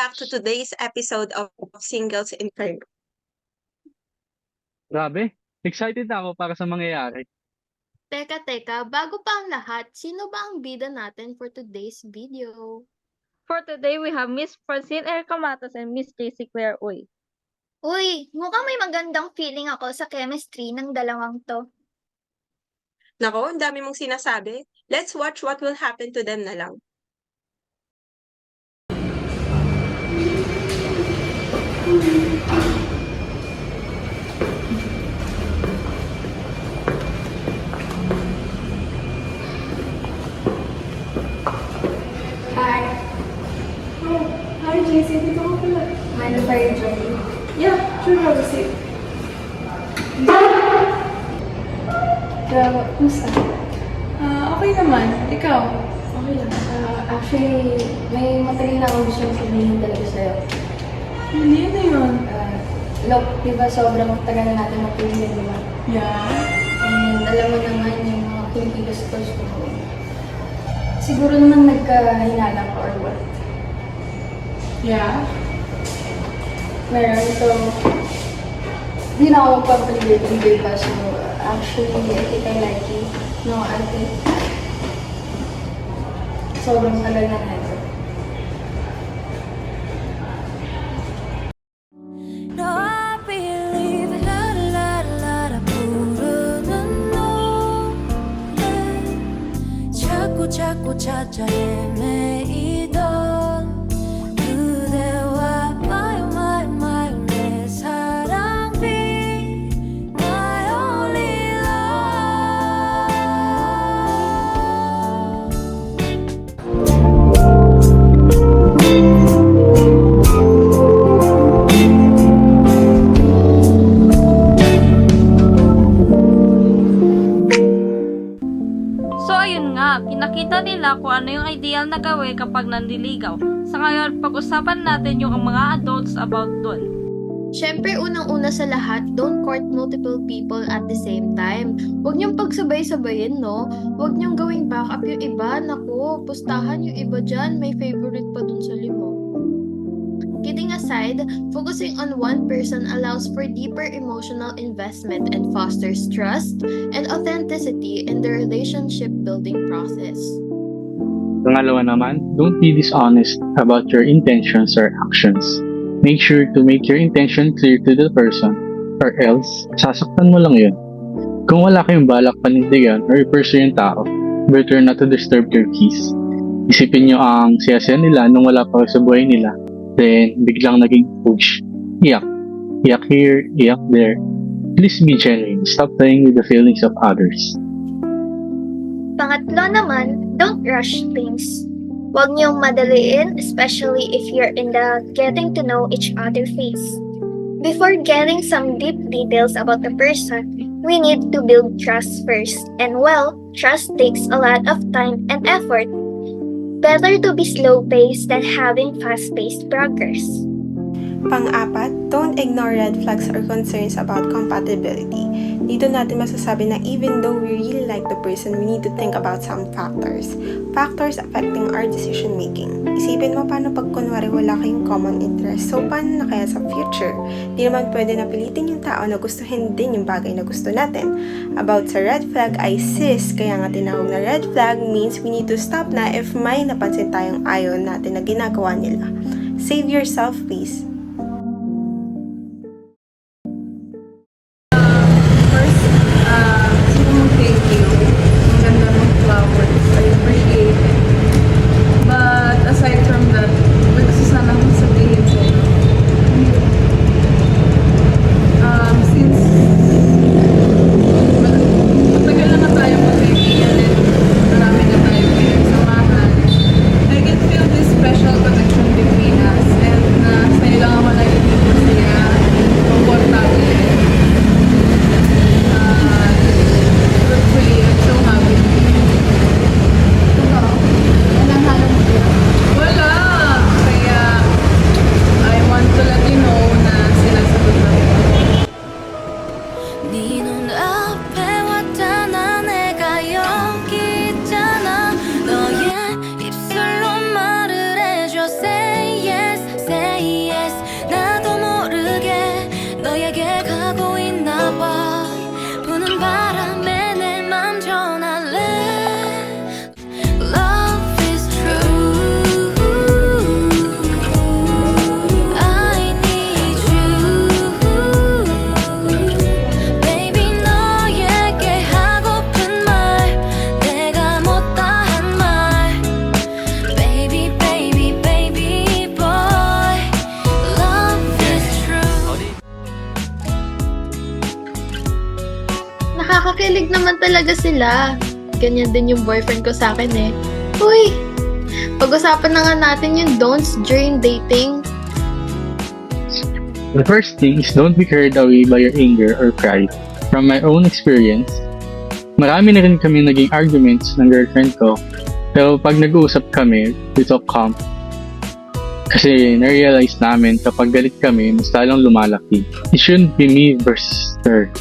back to today's episode of Singles Inferno. Grabe, excited na ako para sa mangyayari. Teka, bago pa ang lahat, sino ba ang bida natin for today's video? For today, we have Miss Francine Erica Matos and Miss JC Claire Uy. Uy, mukhang may magandang feeling ako sa chemistry ng dalawang to. Nako, ang dami mong sinasabi. Let's watch what will happen to them na lang. Hi. Oh, hi JC. Dito ka pala. Mind if I join you? Yeah, sure. Have a seat. Kumusta? Okay naman. Ikaw? Okay lang. Actually, may matagal na akong gusto sabihin talaga sa'yo. Hindi na yun. Look, di ba sobrang tagal na natin magpili, di ba? Yeah. And alam mo naman yung mga kinikilos ko. Siguro naman nagkahinala ka or what. Yeah? Meron, so hindi na ako magpapaligay pa. So, actually, I think I like you. No, I think sobrang tagal na natin. No, I believe la 부르는 노래 자꾸 찾아 헤매이던 그대와 my 내 사랑 be my only love. So ayun nga, pinakita nila kung ano yung ideal na gawin kapag nandiligaw. Sa ngayon, pag-usapan natin yung mga adults about dun. Siyempre, unang-una sa lahat, don't court multiple people at the same time. Huwag niyong pagsabay-sabayin, no? Huwag niyong gawing backup yung iba. Naku, pustahan yung iba dyan. May favorite pa dun sa limo. Kidding aside, focusing on one person allows for deeper emotional investment and fosters trust and authenticity in the relationship building process. Pangalawa naman, don't be dishonest about your intentions or actions. Make sure to make your intention clear to the person or else sasaktan mo lang yun. Kung wala kayong balak panindigan or i-pursue yung tao, better not to disturb your peace. Isipin nyo ang saya-saya nila nung wala pa sa buhay nila. Then, biglang naging push. Iyak. Iyak here, iyak there. Please be genuine. Stop playing with the feelings of others. Pangatlo naman, don't rush things. Huwag niyong madaliin, especially if you're in the getting to know each other phase. Before getting some deep details about the person, we need to build trust first. And well, trust takes a lot of time and effort. Better to be slow-paced than having fast-paced progress. Pang-apat, don't ignore red flags or concerns about compatibility. Dito natin masasabi na even though we really like the person, we need to think about some factors. Factors affecting our decision making. Isipin mo paano pag kunwari wala kayong common interest. So, paano na kaya sa future? Di naman pwede napilitin yung tao na gustuhin din yung bagay na gusto natin. About sa red flag ay sis, kaya nga tinawag na red flag means we need to stop na if may napansin tayong ayaw natin na ginagawa nila. Save yourself, please. Thank you. Ang ganda ng flowers. I appreciate it. But aside from that, gusto sana akong sabihin sa'yo. Since matagal na tayo magkaibigan and marami na tayo pinagsamahan, I can feel this special connection between us and sa'yo lang Nakakakilig naman talaga sila. Ganyan din yung boyfriend ko sa akin eh. Uy! Pag-usapan na nga natin yung don'ts during dating. The first thing is don't be carried away by your anger or pride. From my own experience, marami na rin kami naging arguments ng girlfriend ko. Pero pag nag-uusap kami, we talk calm. Kasi na-realize namin kapag galit kami, mas lalong lumalaki. It shouldn't be me versus her,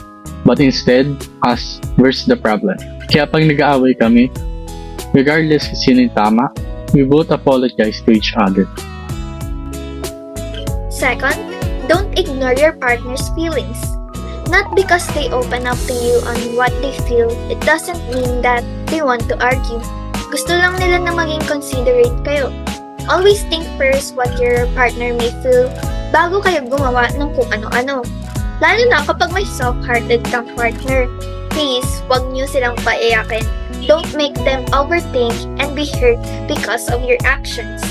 but instead, us versus the problem. Kaya pag nag-aaway kami, regardless kung sino yung tama, we both apologize to each other. Second, don't ignore your partner's feelings. Not because they open up to you on what they feel, it doesn't mean that they want to argue. Gusto lang nila na maging considerate kayo. Always think first what your partner may feel bago kayo gumawa ng kung ano-ano. Lalo na kapag may soft-hearted kang partner. Please, huwag niyo silang paiyakin. Don't make them overthink and be hurt because of your actions.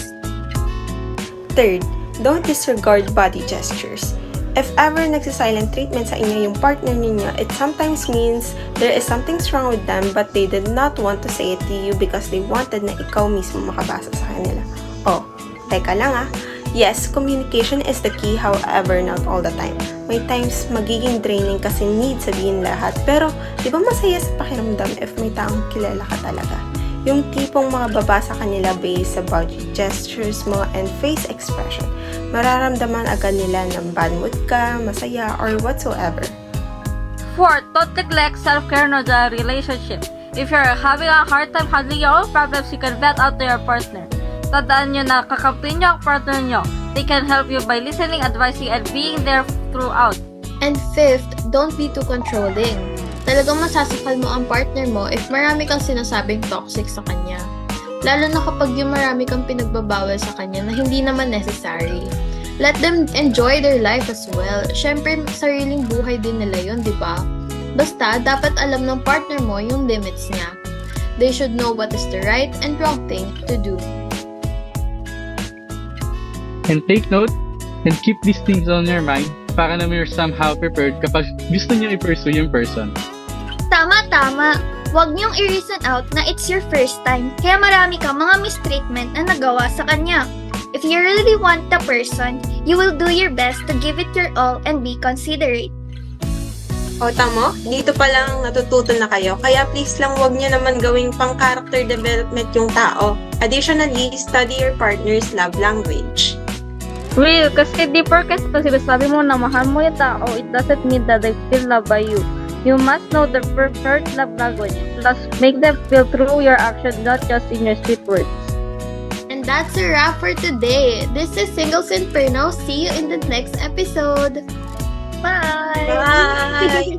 Third, don't disregard body gestures. If ever nagsisilent treatment sa inyo yung partner ninyo, it sometimes means there is something wrong with them but they did not want to say it to you because they wanted na ikaw mismo makabasa sa kanila. Oh, teka lang ah. Yes, communication is the key, however, not all the time. May times magiging draining kasi need sabihin lahat, pero di ba masaya sa pakiramdam if may taong kilala ka talaga? Yung tipong makababasa kanila based sa body gestures mo and face expression. Mararamdaman agad nila ng bad mood ka, masaya, or whatsoever. Fourth, don't neglect self-care in the relationship. If you're having a hard time handling your own problems, you can vent out to your partner. Tandaan nyo na kakampi nyo ang partner nyo. They can help you by listening, advising, and being there throughout. And fifth, don't be too controlling. Talagang masasakal mo ang partner mo if marami kang sinasabing toxic sa kanya. Lalo na kapag yung marami kang pinagbabawal sa kanya na hindi naman necessary. Let them enjoy their life as well. Syempre, sariling buhay din nila yun, di ba? Basta, dapat alam ng partner mo yung limits niya. They should know what is the right and wrong thing to do. And take note, and keep these things on your mind para naman you're somehow prepared kapag gusto niyo i-pursue yung person. Tama. Huwag niyong i-reason out na it's your first time, kaya marami kang mga mistreatment na nagawa sa kanya. If you really want the person, you will do your best to give it your all and be considerate. O tamo, dito pa lang natututo na kayo, kaya please lang wag niyo naman gawing pang character development yung tao. Additionally, study your partner's love language. Real, kasi di porket sabi mo na mahal mo yung tao, it doesn't mean that they feel loved by you. You must know their preferred love language. Thus, make them feel through your actions, not just in your sweet words. And that's a wrap for today. This is Singles Inferno. See you in the next episode. Bye! Bye!